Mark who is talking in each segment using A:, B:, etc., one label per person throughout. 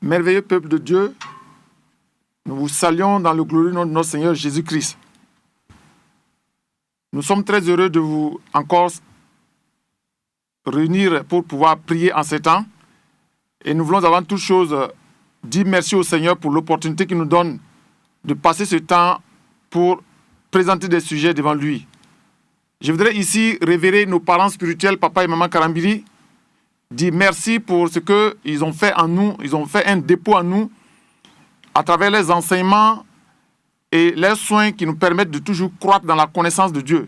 A: Merveilleux peuple de Dieu, nous vous saluons dans le glorieux nom de notre Seigneur Jésus-Christ. Nous sommes très heureux de vous encore réunir pour pouvoir prier en ces temps. Et nous voulons avant toute chose dire merci au Seigneur pour l'opportunité qu'il nous donne de passer ce temps pour présenter des sujets devant lui. Je voudrais ici révérer nos parents spirituels, papa et maman Karambiri, dire merci pour ce qu'ils ont fait en nous. Ils ont fait un dépôt en nous à travers les enseignements et les soins qui nous permettent de toujours croître dans la connaissance de Dieu.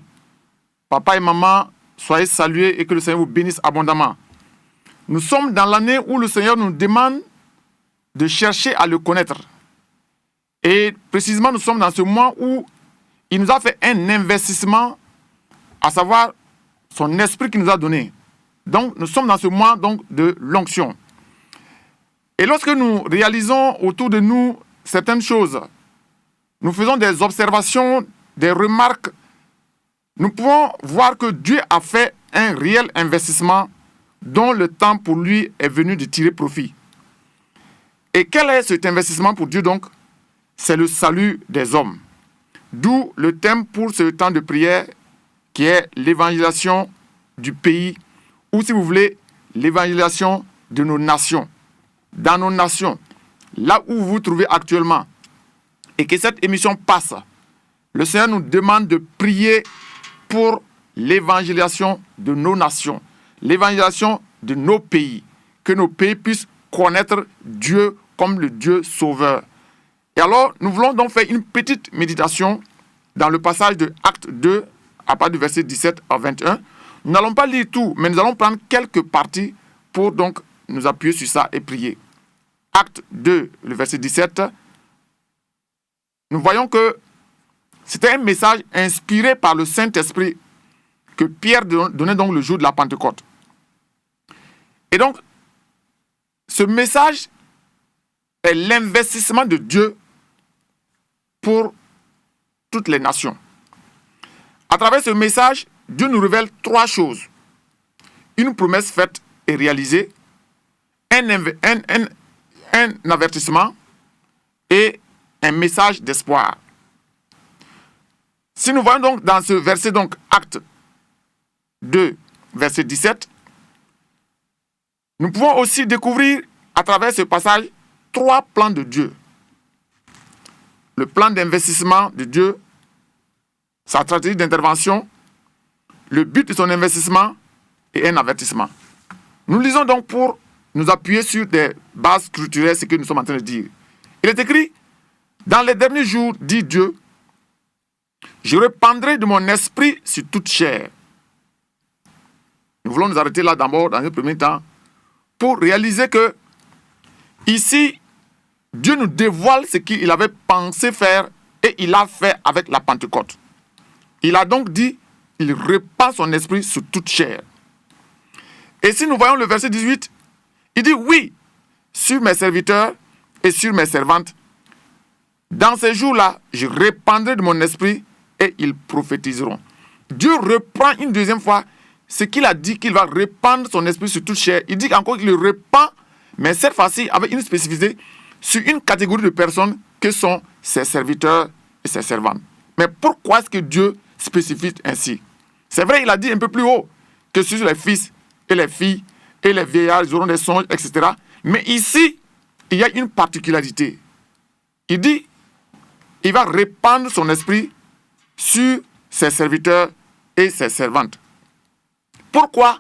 A: Papa et maman, soyez salués et que le Seigneur vous bénisse abondamment. Nous sommes dans l'année où le Seigneur nous demande de chercher à le connaître. Et précisément, nous sommes dans ce mois où il nous a fait un investissement, à savoir son esprit qu'il nous a donné. Donc, nous sommes dans ce mois de l'onction. Et lorsque nous réalisons autour de nous certaines choses, nous faisons des observations, des remarques, nous pouvons voir que Dieu a fait un réel investissement dont le temps pour lui est venu de tirer profit. Et quel est cet investissement pour Dieu donc? C'est le salut des hommes. D'où le thème pour ce temps de prière qui est l'évangélisation du pays, ou si vous voulez, l'évangélisation de nos nations. Dans nos nations, là où vous vous trouvez actuellement, et que cette émission passe, le Seigneur nous demande de prier pour l'évangélisation de nos nations, l'évangélisation de nos pays, que nos pays puissent connaître Dieu comme le Dieu sauveur. Et alors, nous voulons donc faire une petite méditation dans le passage de Acte 2, à partir du verset 17 à 21. Nous n'allons pas lire tout, mais nous allons prendre quelques parties pour donc nous appuyer sur ça et prier. Acte 2, le verset 17. Nous voyons que c'était un message inspiré par le Saint-Esprit que Pierre donnait donc le jour de la Pentecôte. Et donc, ce message est l'investissement de Dieu pour toutes les nations. À travers ce message, Dieu nous révèle trois choses. Une promesse faite et réalisée, un avertissement et un message d'espoir. Si nous voyons donc dans ce verset, donc Acte 2, verset 17, nous pouvons aussi découvrir à travers ce passage trois plans de Dieu. Le plan d'investissement de Dieu, sa stratégie d'intervention, le but de son investissement et un avertissement. Nous lisons donc pour nous appuyer sur des bases structurelles ce que nous sommes en train de dire. Il est écrit, dans les derniers jours, dit Dieu, je répandrai de mon esprit sur toute chair. Nous voulons nous arrêter là d'abord dans un premier temps pour réaliser que ici, Dieu nous dévoile ce qu'il avait pensé faire et il a fait avec la Pentecôte. Il a donc dit, il répand son esprit sur toute chair. Et si nous voyons le verset 18, il dit, oui, sur mes serviteurs et sur mes servantes, dans ces jours-là, je répandrai de mon esprit et ils prophétiseront. Dieu reprend une deuxième fois ce qu'il a dit qu'il va répandre son esprit sur toute chair. Il dit encore qu'il le répand, mais cette fois-ci avec une spécificité sur une catégorie de personnes que sont ses serviteurs et ses servantes. Mais pourquoi est-ce que Dieu spécifie ainsi? C'est vrai, il a dit un peu plus haut que sur les fils et les filles et les vieillards, ils auront des songes, etc. Mais ici, il y a une particularité. Il dit, il va répandre son esprit sur ses serviteurs et ses servantes. Pourquoi?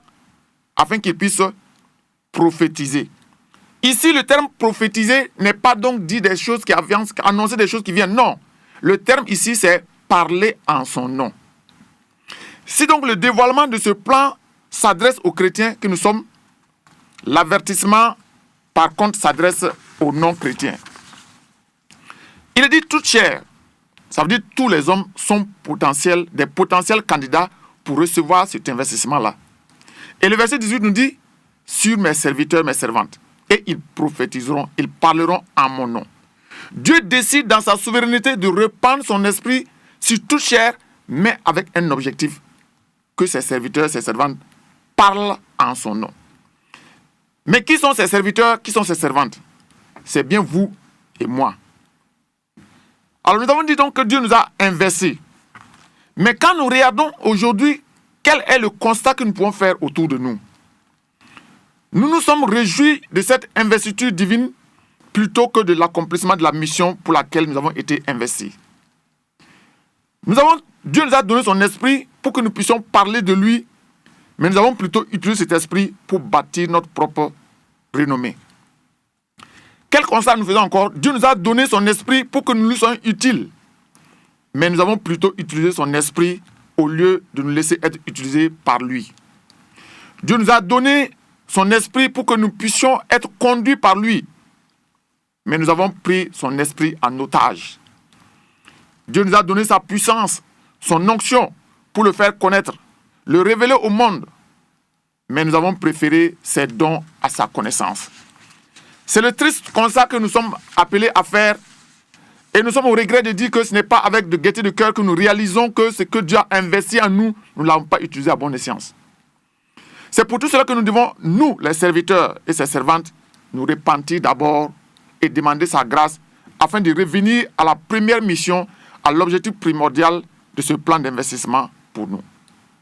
A: Afin qu'ils puissent prophétiser. Ici, le terme prophétiser n'est pas donc dit des choses qui avancent, annoncer des choses qui viennent. Non. Le terme ici, c'est parler en son nom. Si donc le dévoilement de ce plan s'adresse aux chrétiens que nous sommes, l'avertissement, par contre, s'adresse aux non-chrétiens. Il est dit toute chair. Ça veut dire que tous les hommes sont des potentiels candidats pour recevoir cet investissement-là. Et le verset 18 nous dit, sur mes serviteurs, mes servantes, et ils prophétiseront, ils parleront en mon nom. Dieu décide dans sa souveraineté de répandre son esprit sur toute chair, mais avec un objectif, que ses serviteurs, ses servantes parlent en son nom. Mais qui sont ses serviteurs, qui sont ses servantes? c'est bien vous et moi. Alors nous avons dit donc que Dieu nous a investis. Mais quand nous regardons aujourd'hui, quel est le constat que nous pouvons faire autour de nous? Nous nous sommes réjouis de cette investiture divine plutôt que de l'accomplissement de la mission pour laquelle nous avons été investis. Dieu nous a donné son esprit pour que nous puissions parler de lui, mais nous avons plutôt utilisé cet esprit pour bâtir notre propre renommée. Quel constat nous faisons encore? Dieu nous a donné son esprit pour que nous lui soyons utiles, mais nous avons plutôt utilisé son esprit au lieu de nous laisser être utilisés par lui. Dieu nous a donné son esprit pour que nous puissions être conduits par lui, mais nous avons pris son esprit en otage. Dieu nous a donné sa puissance, son onction pour le faire connaître, le révéler au monde, mais nous avons préféré ses dons à sa connaissance. C'est le triste constat que nous sommes appelés à faire, et nous sommes au regret de dire que ce n'est pas avec de gaieté de cœur que nous réalisons que ce que Dieu a investi en nous, nous ne l'avons pas utilisé à bon escient. C'est pour tout cela que nous devons, nous, les serviteurs et ses servantes, nous repentir d'abord et demander sa grâce afin de revenir à la première mission, à l'objectif primordial de ce plan d'investissement pour nous.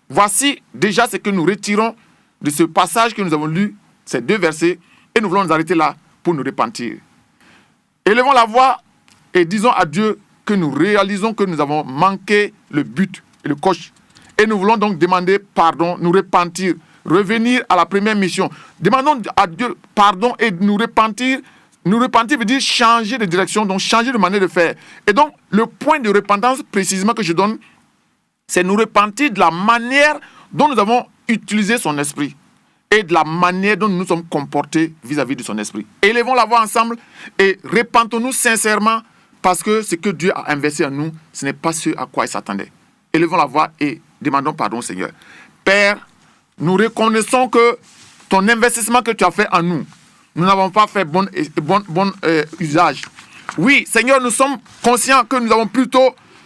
A: Voici déjà ce que nous retirons de ce passage que nous avons lu, ces 2 versets, et nous voulons nous arrêter là pour nous repentir. Élevons la voix et disons à Dieu que nous réalisons que nous avons manqué le but et le coche. Et nous voulons donc demander pardon, nous repentir, revenir à la première mission. Demandons à Dieu pardon et nous repentir. Nous repentir veut dire changer de direction, donc changer de manière de faire. Et donc, le point de repentance précisément que je donne, c'est nous repentir de la manière dont nous avons utilisé son esprit et de la manière dont nous nous sommes comportés vis-à-vis de son esprit. Élevons la voix ensemble et repentons-nous sincèrement parce que ce que Dieu a investi en nous, ce n'est pas ce à quoi il s'attendait. Élevons la voix et demandons pardon au Seigneur. Père, nous reconnaissons que ton investissement que tu as fait en nous, nous n'avons pas fait bon usage. Oui, Seigneur, nous sommes conscients que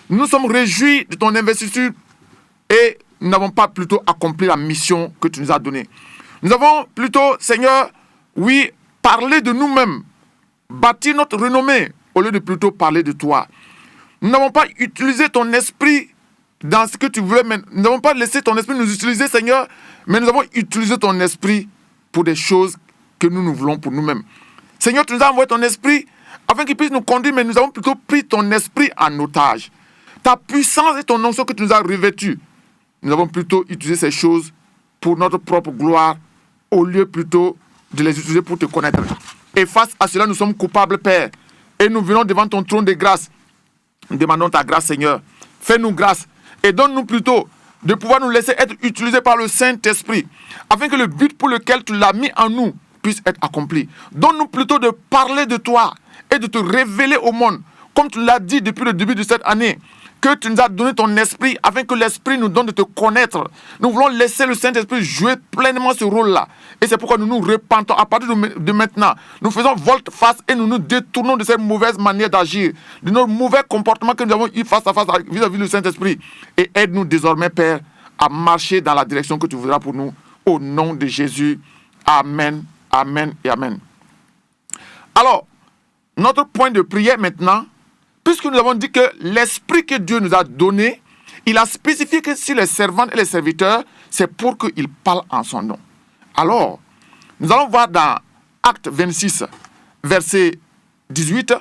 A: nous sommes réjouis de ton investiture et nous n'avons pas plutôt accompli la mission que tu nous as donnée. Nous avons plutôt, Seigneur, oui, parlé de nous-mêmes, bâti notre renommée au lieu de plutôt parler de toi. Nous n'avons pas utilisé ton esprit dans ce que tu voulais, mais nous n'avons pas laissé ton esprit nous utiliser, Seigneur, mais nous avons utilisé ton esprit pour des choses que nous voulons pour nous-mêmes. Seigneur, tu nous as envoyé ton esprit afin qu'il puisse nous conduire, mais nous avons plutôt pris ton esprit en otage. Ta puissance et ton onction que tu nous as revêtus, nous avons plutôt utilisé ces choses pour notre propre gloire, au lieu plutôt de les utiliser pour te connaître. Et face à cela, nous sommes coupables, Père, et nous venons devant ton trône de grâce. Nous demandons ta grâce, Seigneur. Fais-nous grâce et donne-nous plutôt de pouvoir nous laisser être utilisés par le Saint-Esprit, afin que le but pour lequel tu l'as mis en nous puisse être accompli. Donne-nous plutôt de parler de toi et de te révéler au monde, comme tu l'as dit depuis le début de cette année, que tu nous as donné ton esprit, afin que l'esprit nous donne de te connaître. Nous voulons laisser le Saint-Esprit jouer pleinement ce rôle-là. Et c'est pourquoi nous nous repentons à partir de maintenant. Nous faisons volte-face et nous nous détournons de cette mauvaise manière d'agir, de nos mauvais comportements que nous avons eu face à face vis-à-vis du Saint-Esprit. Et aide-nous désormais, Père, à marcher dans la direction que tu voudras pour nous. Au nom de Jésus. Amen, amen et amen. Alors, notre point de prière maintenant, puisque nous avons dit que l'esprit que Dieu nous a donné, il a spécifié que si les servantes et les serviteurs, c'est pour qu'ils parlent en son nom. Alors, nous allons voir dans Acte 26, verset 18,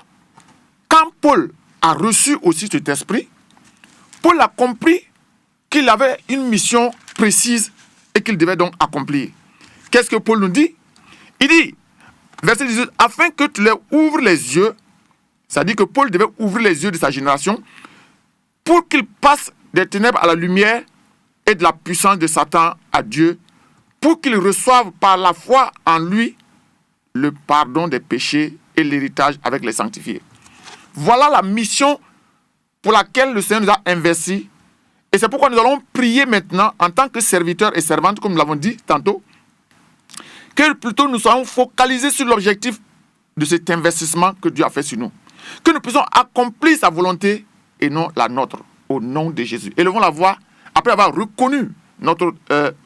A: quand Paul a reçu aussi cet esprit, Paul a compris qu'il avait une mission précise et qu'il devait donc accomplir. Qu'est-ce que Paul nous dit? Il dit, verset 18, afin que tu leur ouvres les yeux. C'est-à-dire que Paul devait ouvrir les yeux de sa génération pour qu'il passe des ténèbres à la lumière et de la puissance de Satan à Dieu, pour qu'ils reçoivent par la foi en lui le pardon des péchés et l'héritage avec les sanctifiés. Voilà la mission pour laquelle le Seigneur nous a investis. Et c'est pourquoi nous allons prier maintenant en tant que serviteurs et servantes, comme nous l'avons dit tantôt, que plutôt nous soyons focalisés sur l'objectif de cet investissement que Dieu a fait sur nous. Que nous puissions accomplir sa volonté et non la nôtre, au nom de Jésus. Élevons la voix, après avoir reconnu notre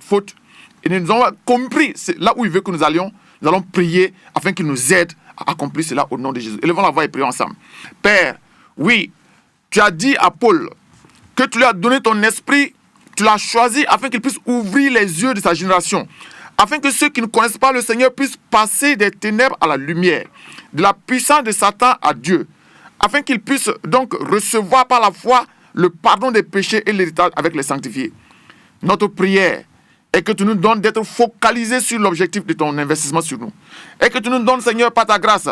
A: faute, et nous avons compris là où il veut que nous allions, nous allons prier afin qu'il nous aide accomplir cela au nom de Jésus. Élevons la voix et prions ensemble. Père, oui, tu as dit à Paul que tu lui as donné ton esprit, tu l'as choisi afin qu'il puisse ouvrir les yeux de sa génération, afin que ceux qui ne connaissent pas le Seigneur puissent passer des ténèbres à la lumière, de la puissance de Satan à Dieu, afin qu'ils puissent donc recevoir par la foi le pardon des péchés et l'héritage avec les sanctifiés. Notre prière est que tu nous donnes d'être focalisés sur l'objectif de ton investissement sur nous. Et que tu nous donnes, Seigneur, par ta grâce,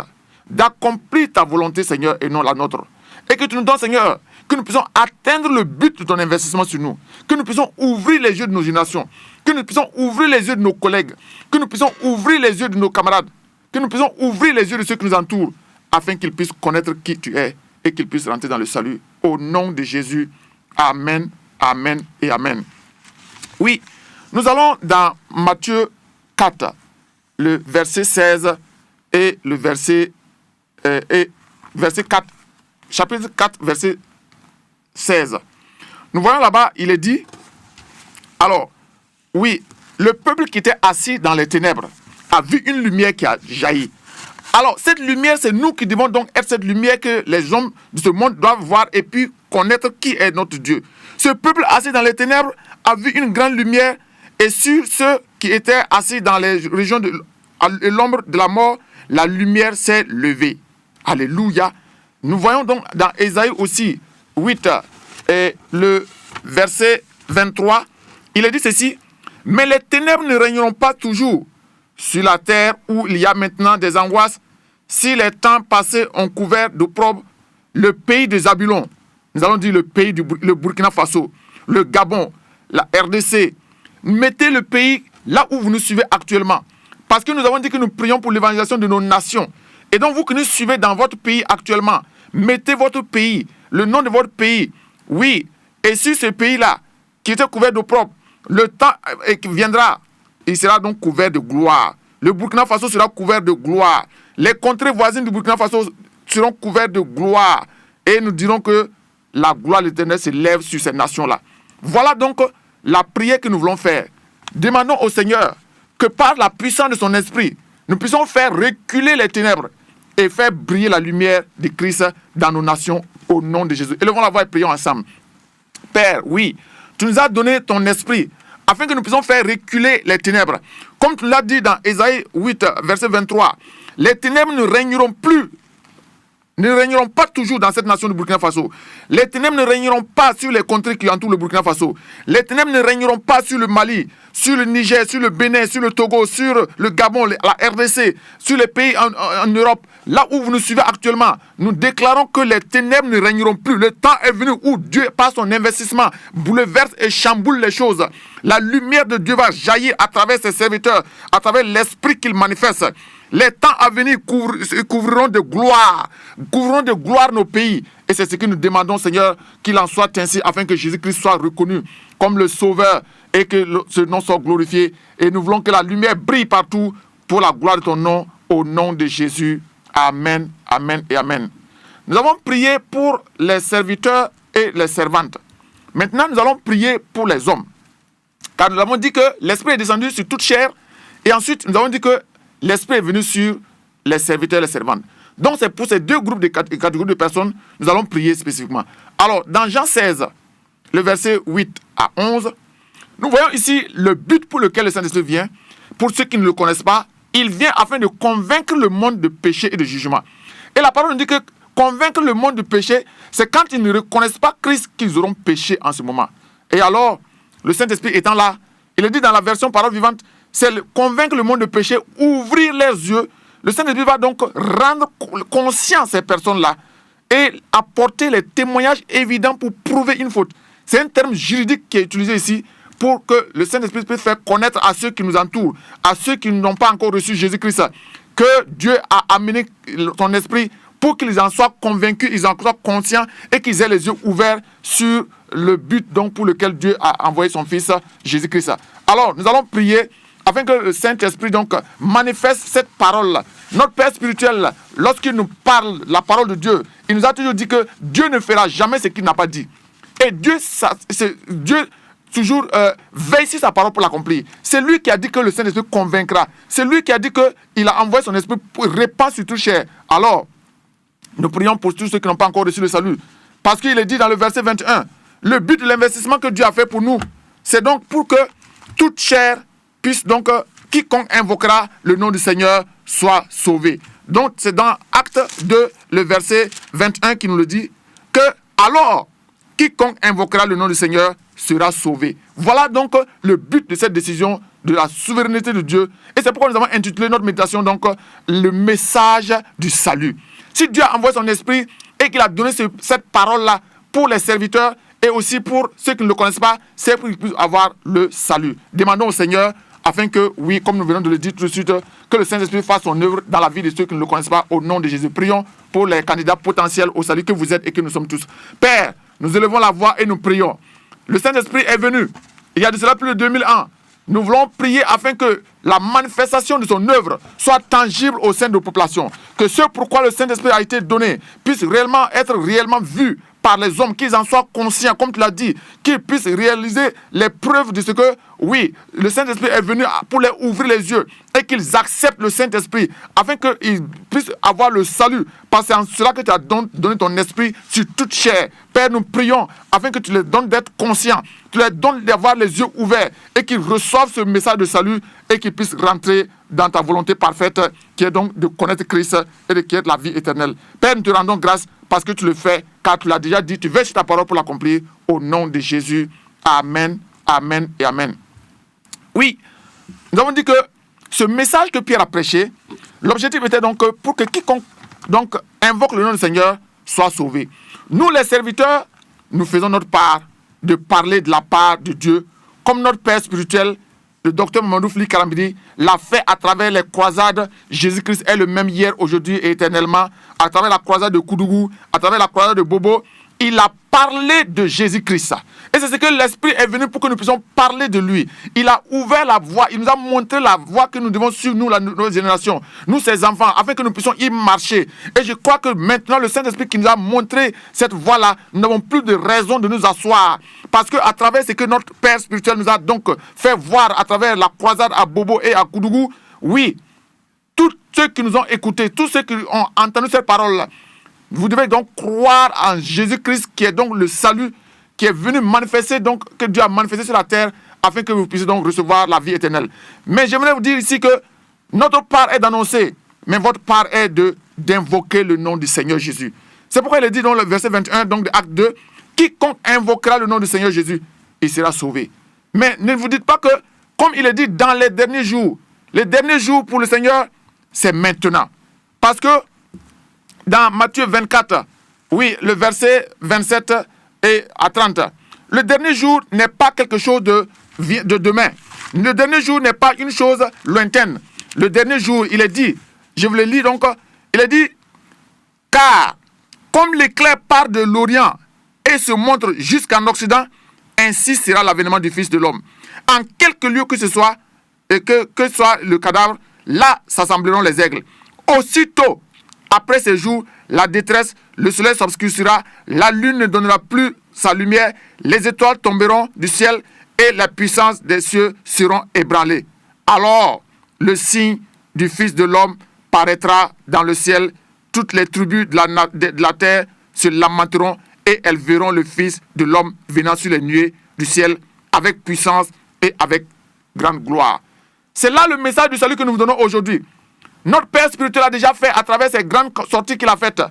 A: d'accomplir ta volonté, Seigneur, et non la nôtre. Et que tu nous donnes, Seigneur, que nous puissions atteindre le but de ton investissement sur nous. Que nous puissions ouvrir les yeux de nos générations. Que nous puissions ouvrir les yeux de nos collègues. Que nous puissions ouvrir les yeux de nos camarades. Que nous puissions ouvrir les yeux de ceux qui nous entourent, afin qu'ils puissent connaître qui tu es et qu'ils puissent rentrer dans le salut. Au nom de Jésus. Amen, amen et amen. Oui, nous allons dans Matthieu 4, le verset 16 et le verset 4, chapitre 4, verset 16. Nous voyons là-bas, il est dit, alors, oui, le peuple qui était assis dans les ténèbres a vu une lumière qui a jailli. Alors, cette lumière, c'est nous qui devons donc être cette lumière que les hommes de ce monde doivent voir et puis connaître qui est notre Dieu. Ce peuple assis dans les ténèbres a vu une grande lumière et sur ceux qui étaient assis dans les régions de l'ombre de la mort, la lumière s'est levée. Alléluia. Nous voyons donc dans Ésaïe aussi 8 et le verset 23, il est dit ceci, « Mais les ténèbres ne régneront pas toujours sur la terre où il y a maintenant des angoisses, si les temps passés ont couvert d'opprobre le pays de Zabulon. » Nous allons dire le pays le Burkina Faso, le Gabon, la RDC. Mettez le pays là où vous nous suivez actuellement. Parce que nous avons dit que nous prions pour l'évangélisation de nos nations. Et donc vous qui nous suivez dans votre pays actuellement, mettez votre pays, le nom de votre pays. Oui, et sur ce pays-là, qui était couvert d'opprobre, le temps qui viendra, il sera donc couvert de gloire. Le Burkina Faso sera couvert de gloire. Les contrées voisines du Burkina Faso seront couvertes de gloire. Et nous dirons que la gloire de l'Éternel se lève sur ces nations-là. Voilà donc la prière que nous voulons faire. Demandons au Seigneur que par la puissance de son esprit, nous puissions faire reculer les ténèbres et faire briller la lumière de Christ dans nos nations au nom de Jésus. Élevons la voix et prions ensemble. Père, oui, tu nous as donné ton esprit afin que nous puissions faire reculer les ténèbres. Comme tu l'as dit dans Ésaïe 8, verset 23, les ténèbres ne régneront pas toujours dans cette nation du Burkina Faso. Les ténèbres ne régneront pas sur les contrées qui entourent le Burkina Faso. Les ténèbres ne régneront pas sur le Mali, sur le Niger, sur le Bénin, sur le Togo, sur le Gabon, la RDC, sur les pays en Europe. Là où vous nous suivez actuellement, nous déclarons que les ténèbres ne régneront plus. Le temps est venu où Dieu, par son investissement, bouleverse et chamboule les choses. La lumière de Dieu va jaillir à travers ses serviteurs, à travers l'esprit qu'il manifeste. Les temps à venir couvriront de gloire nos pays. Et c'est ce que nous demandons, Seigneur, qu'il en soit ainsi, afin que Jésus-Christ soit reconnu comme le Sauveur et que ce nom soit glorifié. Et nous voulons que la lumière brille partout pour la gloire de ton nom, au nom de Jésus. Amen, amen et amen. Nous avons prié pour les serviteurs et les servantes. Maintenant, nous allons prier pour les hommes. Car nous avons dit que l'Esprit est descendu sur toute chair. Et ensuite, nous avons dit que l'Esprit est venu sur les serviteurs et les servantes. Donc, c'est pour ces deux groupes de catégories de personnes, nous allons prier spécifiquement. Alors, dans Jean 16, le verset 8 à 11, nous voyons ici le but pour lequel le Saint-Esprit vient. Pour ceux qui ne le connaissent pas, il vient afin de convaincre le monde de péché et de jugement. Et la parole nous dit que convaincre le monde de péché, c'est quand ils ne reconnaissent pas Christ qu'ils auront péché en ce moment. Et alors, le Saint-Esprit étant là, il est dit dans la version parole vivante, c'est convaincre le monde de péché, ouvrir leurs yeux. Le Saint-Esprit va donc rendre conscient ces personnes-là et apporter les témoignages évidents pour prouver une faute. C'est un terme juridique qui est utilisé ici pour que le Saint-Esprit puisse faire connaître à ceux qui nous entourent, à ceux qui n'ont pas encore reçu Jésus-Christ, que Dieu a amené son esprit pour qu'ils en soient convaincus, ils en soient conscients et qu'ils aient les yeux ouverts sur le but donc pour lequel Dieu a envoyé son Fils Jésus-Christ. Alors, nous allons prier afin que le Saint-Esprit donc manifeste cette parole-là. Notre Père spirituel, lorsqu'il nous parle la parole de Dieu, il nous a toujours dit que Dieu ne fera jamais ce qu'il n'a pas dit. Et Dieu, toujours veille sur sa parole pour l'accomplir. C'est lui qui a dit que le Saint-Esprit convaincra. C'est lui qui a dit qu'il a envoyé son esprit pour répandre sur toute chair. Alors, nous prions pour tous ceux qui n'ont pas encore reçu le salut. Parce qu'il est dit dans le verset 21, le but de l'investissement que Dieu a fait pour nous, c'est donc pour que toute chair puisse donc, quiconque invoquera le nom du Seigneur soit sauvé. Donc, c'est dans Acte 2, le verset 21 qui nous le dit, que alors, quiconque invoquera le nom du Seigneur sera sauvé. Voilà donc le but de cette décision de la souveraineté de Dieu. Et c'est pourquoi nous avons intitulé notre méditation donc le message du salut. Si Dieu a envoyé son esprit et qu'il a donné cette parole-là pour les serviteurs et aussi pour ceux qui ne le connaissent pas, c'est pour qu'ils puissent avoir le salut. Demandons au Seigneur afin que, oui, comme nous venons de le dire tout de suite, que le Saint-Esprit fasse son œuvre dans la vie de ceux qui ne le connaissent pas au nom de Jésus. Prions pour les candidats potentiels au salut que vous êtes et que nous sommes tous. Père, nous élevons la voix et nous prions. Le Saint-Esprit est venu. Il y a de cela plus de 2000 ans. Nous voulons prier afin que la manifestation de son œuvre soit tangible au sein de nos populations. Que ce pourquoi le Saint-Esprit a été donné puisse réellement être réellement vu par les hommes, qu'ils en soient conscients, comme tu l'as dit, qu'ils puissent réaliser les preuves de ce que, oui, le Saint-Esprit est venu pour les ouvrir les yeux et qu'ils acceptent le Saint-Esprit afin qu'ils puissent avoir le salut. Parce que c'est en cela que tu as donné ton esprit sur toute chair. Père, nous prions afin que tu les donnes d'être conscients, tu les donnes d'avoir les yeux ouverts et qu'ils reçoivent ce message de salut et qu'ils puissent rentrer dans ta volonté parfaite qui est donc de connaître Christ et de qui est la vie éternelle. Père, nous te rendons grâce parce que tu le fais, car tu l'as déjà dit, tu veilles sur ta parole pour l'accomplir au nom de Jésus. Amen, amen et amen. Oui, nous avons dit que ce message que Pierre a prêché, l'objectif était donc pour que quiconque donc invoque le nom du Seigneur soit sauvé. Nous les serviteurs, nous faisons notre part de parler de la part de Dieu, comme notre Père spirituel, le docteur Mamadou Fli Karambidi, l'a fait à travers les croisades. Jésus-Christ est le même hier, aujourd'hui et éternellement. À travers la croisade de Koudougou, à travers la croisade de Bobo, il a parlé de Jésus-Christ. Et c'est ce que l'Esprit est venu pour que nous puissions parler de lui. Il a ouvert la voie, il nous a montré la voie que nous devons suivre, nous, notre génération, nous, ses enfants, afin que nous puissions y marcher. Et je crois que maintenant, le Saint-Esprit qui nous a montré cette voie-là, nous n'avons plus de raison de nous asseoir. Parce qu'à travers ce que notre Père spirituel nous a donc fait voir à travers la croisade à Bobo et à Koudougou, oui, tous ceux qui nous ont écoutés, tous ceux qui ont entendu cette parole-là, vous devez donc croire en Jésus-Christ qui est donc le salut, qui est venu manifester, donc que Dieu a manifesté sur la terre, afin que vous puissiez donc recevoir la vie éternelle. Mais j'aimerais vous dire ici que notre part est d'annoncer, mais votre part est d'invoquer le nom du Seigneur Jésus. C'est pourquoi il est dit dans le verset 21 donc de Acte 2, quiconque invoquera le nom du Seigneur Jésus, il sera sauvé. Mais ne vous dites pas que, comme il est dit dans les derniers jours pour le Seigneur, c'est maintenant. Parce que dans Matthieu 24, oui, le verset 27 et à 30, le dernier jour n'est pas quelque chose de demain. Le dernier jour n'est pas une chose lointaine. Le dernier jour, il est dit, je vous le lis donc, il est dit, car comme l'éclair part de l'Orient et se montre jusqu'en Occident, ainsi sera l'avènement du Fils de l'homme. En quelque lieu que ce soit, et que soit le cadavre, là s'assembleront les aigles. Aussitôt, après ces jours, la détresse, le soleil s'obscurcira, la lune ne donnera plus sa lumière, les étoiles tomberont du ciel et la puissance des cieux seront ébranlées. Alors, le signe du Fils de l'homme paraîtra dans le ciel. Toutes les tribus de la terre se lamenteront et elles verront le Fils de l'homme venant sur les nuées du ciel avec puissance et avec grande gloire. C'est là le message du salut que nous vous donnons aujourd'hui. Notre Père spirituel a déjà fait à travers ces grandes sorties qu'il a faites.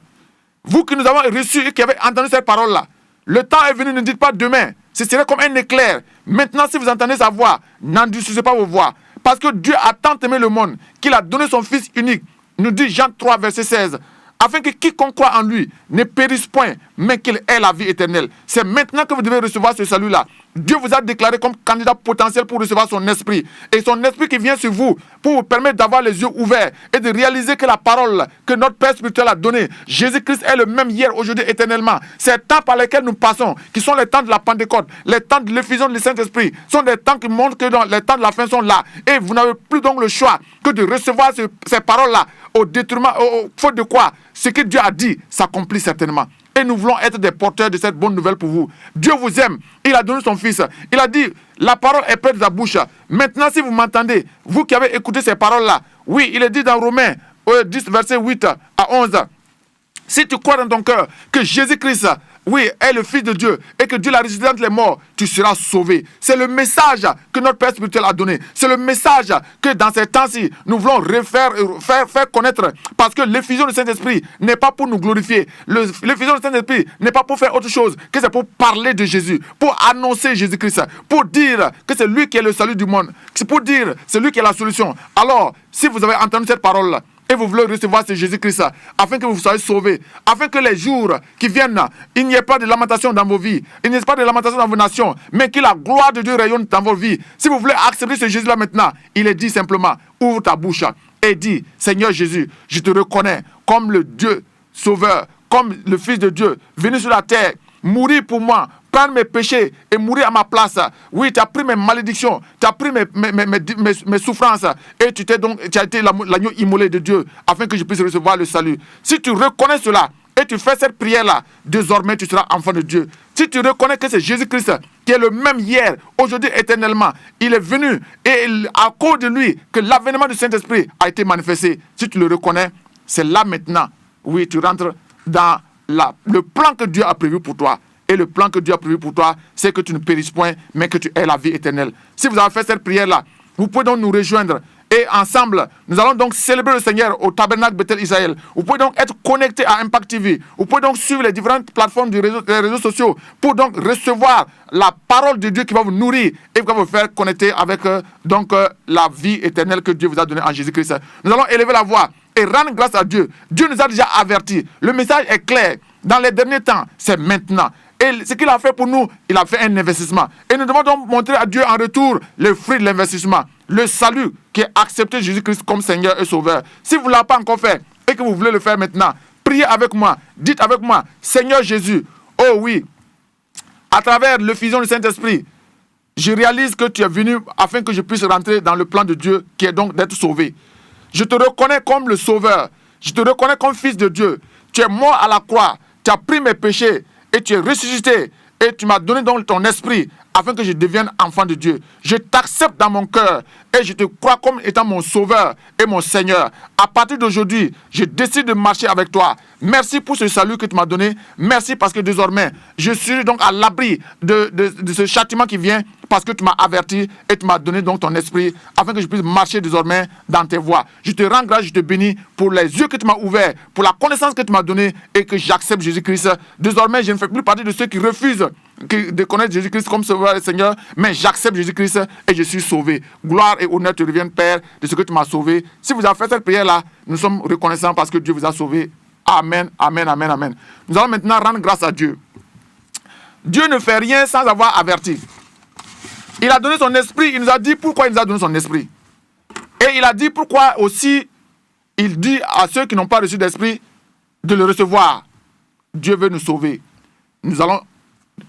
A: Vous qui nous avons reçus et qui avez entendu cette parole-là, le temps est venu, ne dites pas demain. Ce serait comme un éclair. Maintenant, si vous entendez sa voix, n'endurcissez pas vos voix. Parce que Dieu a tant aimé le monde qu'il a donné son Fils unique, nous dit Jean 3, verset 16, afin que quiconque croit en lui ne périsse point, mais qu'il ait la vie éternelle. C'est maintenant que vous devez recevoir ce salut-là. Dieu vous a déclaré comme candidat potentiel pour recevoir son esprit. Et son esprit qui vient sur vous pour vous permettre d'avoir les yeux ouverts et de réaliser que la parole que notre Père spirituel a donnée, Jésus-Christ est le même hier, aujourd'hui, éternellement. Ces temps par lesquels nous passons, qui sont les temps de la Pentecôte, les temps de l'effusion du Saint-Esprit, sont des temps qui montrent que les temps de la fin sont là. Et vous n'avez plus donc le choix que de recevoir ces paroles-là au détriment, au faute de quoi ce que Dieu a dit s'accomplit certainement. Et nous voulons être des porteurs de cette bonne nouvelle pour vous. Dieu vous aime. Il a donné son Fils. Il a dit, la parole est près de ta bouche. Maintenant, si vous m'entendez, vous qui avez écouté ces paroles-là, oui, il est dit dans Romains 10, verset 8 à 11. Si tu crois dans ton cœur que Jésus-Christ, oui, est le Fils de Dieu et que Dieu l'a ressuscité entre les morts, tu seras sauvé. C'est le message que notre Père spirituel a donné. C'est le message que dans ces temps-ci, nous voulons faire connaître. Parce que l'effusion du Saint-Esprit n'est pas pour nous glorifier. L'effusion du Saint-Esprit n'est pas pour faire autre chose que c'est pour parler de Jésus, pour annoncer Jésus-Christ, pour dire que c'est lui qui est le salut du monde. C'est pour dire c'est lui qui est la solution. Alors, si vous avez entendu cette parole-là, et vous voulez recevoir ce Jésus-Christ afin que vous soyez sauvés, afin que les jours qui viennent, il n'y ait pas de lamentation dans vos vies, il n'y ait pas de lamentation dans vos nations, mais que la gloire de Dieu rayonne dans vos vies. Si vous voulez accepter ce Jésus-là maintenant, il est dit simplement, ouvre ta bouche et dis, Seigneur Jésus, je te reconnais comme le Dieu sauveur, comme le Fils de Dieu, venu sur la terre, mourir pour moi, prendre mes péchés et mourir à ma place. Oui, tu as pris mes malédictions, tu as pris mes souffrances et tu as été l'agneau immolé de Dieu afin que je puisse recevoir le salut. Si tu reconnais cela et tu fais cette prière-là, désormais tu seras enfant de Dieu. Si tu reconnais que c'est Jésus-Christ qui est le même hier, aujourd'hui, éternellement, il est venu et à cause de lui que l'avènement du Saint-Esprit a été manifesté. Si tu le reconnais, c'est là maintenant, oui, tu rentres dans le plan que Dieu a prévu pour toi. Et le plan que Dieu a prévu pour toi, c'est que tu ne périsses point, mais que tu aies la vie éternelle. Si vous avez fait cette prière-là, vous pouvez donc nous rejoindre. Et ensemble, nous allons donc célébrer le Seigneur au tabernacle Bethel Israël. Vous pouvez donc être connecté à Impact TV. Vous pouvez donc suivre les différentes plateformes des réseaux sociaux pour donc recevoir la parole de Dieu qui va vous nourrir et qui va vous faire connecter avec la vie éternelle que Dieu vous a donnée en Jésus-Christ. Nous allons élever la voix et rendre grâce à Dieu. Dieu nous a déjà avertis. Le message est clair. Dans les derniers temps, c'est maintenant. Et ce qu'il a fait pour nous, il a fait un investissement. Et nous devons donc montrer à Dieu en retour le fruit de l'investissement. Le salut qui est accepté Jésus-Christ comme Seigneur et Sauveur. Si vous ne l'avez pas encore fait et que vous voulez le faire maintenant, priez avec moi. Dites avec moi, Seigneur Jésus, oh oui, à travers l'effusion du Saint-Esprit, je réalise que tu es venu afin que je puisse rentrer dans le plan de Dieu qui est donc d'être sauvé. Je te reconnais comme le Sauveur. Je te reconnais comme Fils de Dieu. Tu es mort à la croix. Tu as pris mes péchés. Et tu es ressuscité et tu m'as donné donc ton esprit afin que je devienne enfant de Dieu. Je t'accepte dans mon cœur et je te crois comme étant mon sauveur et mon Seigneur. À partir d'aujourd'hui, je décide de marcher avec toi. Merci pour ce salut que tu m'as donné. Merci parce que désormais, je suis donc à l'abri de ce châtiment qui vient parce que tu m'as averti et tu m'as donné donc ton esprit afin que je puisse marcher désormais dans tes voies. Je te rends grâce, je te bénis pour les yeux que tu m'as ouverts, pour la connaissance que tu m'as donnée et que j'accepte Jésus-Christ. Désormais, je ne fais plus partie de ceux qui refusent de connaître Jésus-Christ comme Sauveur et Seigneur, mais j'accepte Jésus-Christ et je suis sauvé. Gloire et honneur te reviennent, Père, de ce que tu m'as sauvé. Si vous avez fait cette prière-là, nous sommes reconnaissants parce que Dieu vous a sauvé. Amen, amen, amen, amen. Nous allons maintenant rendre grâce à Dieu. Dieu ne fait rien sans avoir averti. Il a donné son esprit, il nous a dit pourquoi il nous a donné son esprit. Et il a dit pourquoi aussi, il dit à ceux qui n'ont pas reçu d'esprit de le recevoir. Dieu veut nous sauver. Nous allons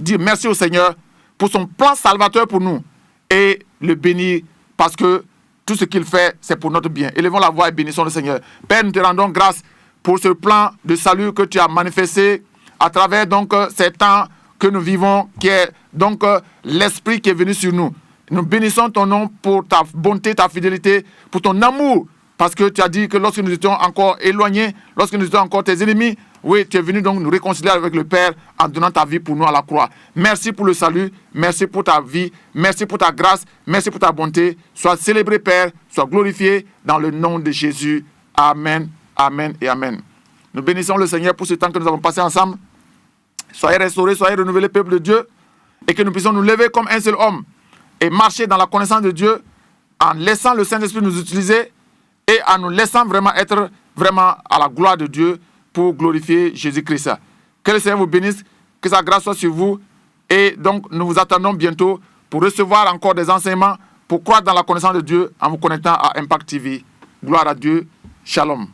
A: dire merci au Seigneur pour son plan salvateur pour nous et le bénir parce que tout ce qu'il fait, c'est pour notre bien. Élevons la voix et bénissons le Seigneur. Père, nous te rendons grâce pour ce plan de salut que tu as manifesté à travers donc ces temps que nous vivons, qui est donc l'Esprit qui est venu sur nous. Nous bénissons ton nom pour ta bonté, ta fidélité, pour ton amour, parce que tu as dit que lorsque nous étions encore éloignés, lorsque nous étions encore tes ennemis, oui, tu es venu donc nous réconcilier avec le Père en donnant ta vie pour nous à la croix. Merci pour le salut, merci pour ta vie, merci pour ta grâce, merci pour ta bonté. Sois célébré, Père, sois glorifié dans le nom de Jésus. Amen, amen et amen. Nous bénissons le Seigneur pour ce temps que nous avons passé ensemble. Soyez restaurés, soyez renouvelés, peuple de Dieu, et que nous puissions nous lever comme un seul homme et marcher dans la connaissance de Dieu en laissant le Saint-Esprit nous utiliser et en nous laissant vraiment être vraiment à la gloire de Dieu pour glorifier Jésus-Christ. Que le Seigneur vous bénisse, que sa grâce soit sur vous, et donc nous vous attendons bientôt pour recevoir encore des enseignements, pour croître dans la connaissance de Dieu en vous connectant à Impact TV. Gloire à Dieu. Shalom.